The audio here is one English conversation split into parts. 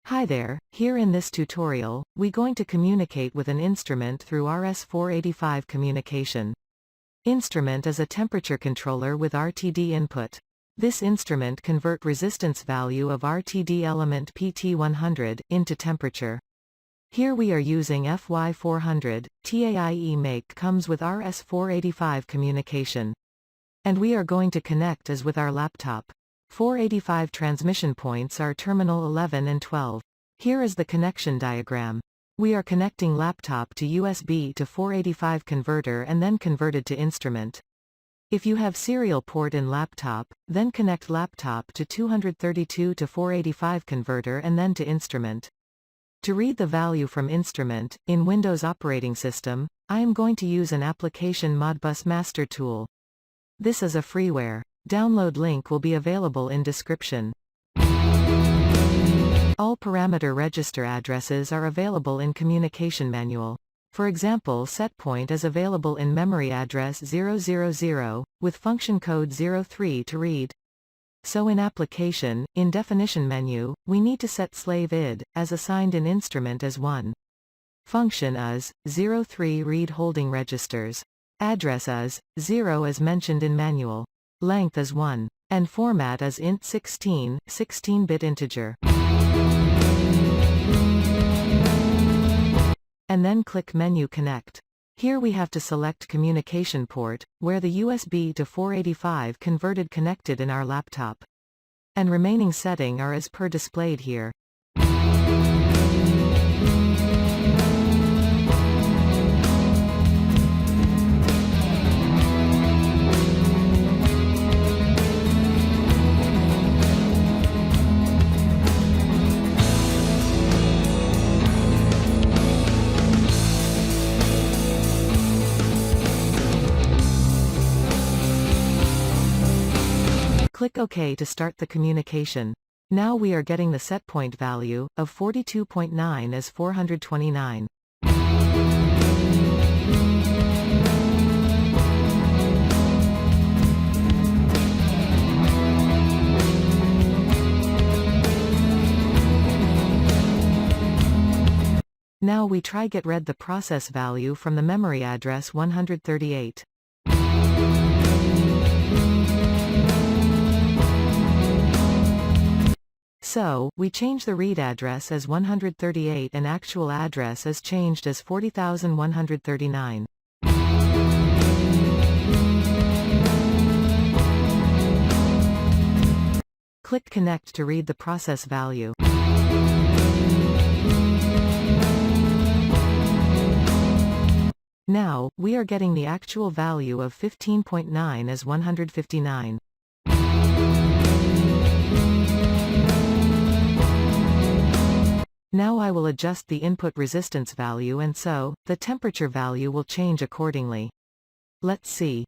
Hi there, here in this tutorial, we're going to communicate with an instrument through RS485 Communication. Instrument is a temperature controller with RTD input. This instrument convert resistance value of RTD element PT100 into temperature. Here we are using FY400, TAIE make comes with RS485 Communication. And we are going to connect as with our laptop. 485 transmission points are terminal 11 and 12. Here is the connection diagram. We are connecting laptop to USB to 485 converter and then converted to instrument. If you have serial port in laptop, then connect laptop to 232 to 485 converter and then to instrument. To read the value from instrument, in Windows operating system, I am going to use an application Modbus Master tool. This is a freeware. Download link will be available in description. All parameter register addresses are available in communication manual. For example, setpoint is available in memory address 000, with function code 03 to read. So in application, in definition menu, we need to set slave id, as assigned in instrument as 1. Function is 03 read holding registers. Address is 0 as mentioned in manual. Length is 1. And format is int 16, 16-bit integer. And then click menu connect. Here we have to select communication port, where the USB to 485 converted connected in our laptop. And remaining setting are as per displayed here. Click OK to start the communication. Now we are getting the setpoint value of 42.9 as 429. Now we try get read the process value from the memory address 138. So, we change the read address as 138 and actual address is changed as 40,139. Click Connect to read the process value. Now, we are getting the actual value of 15.9 as 159. Now I will adjust the input resistance value and so, the temperature value will change accordingly. Let's see.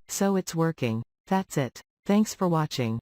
So it's working. That's it. Thanks for watching.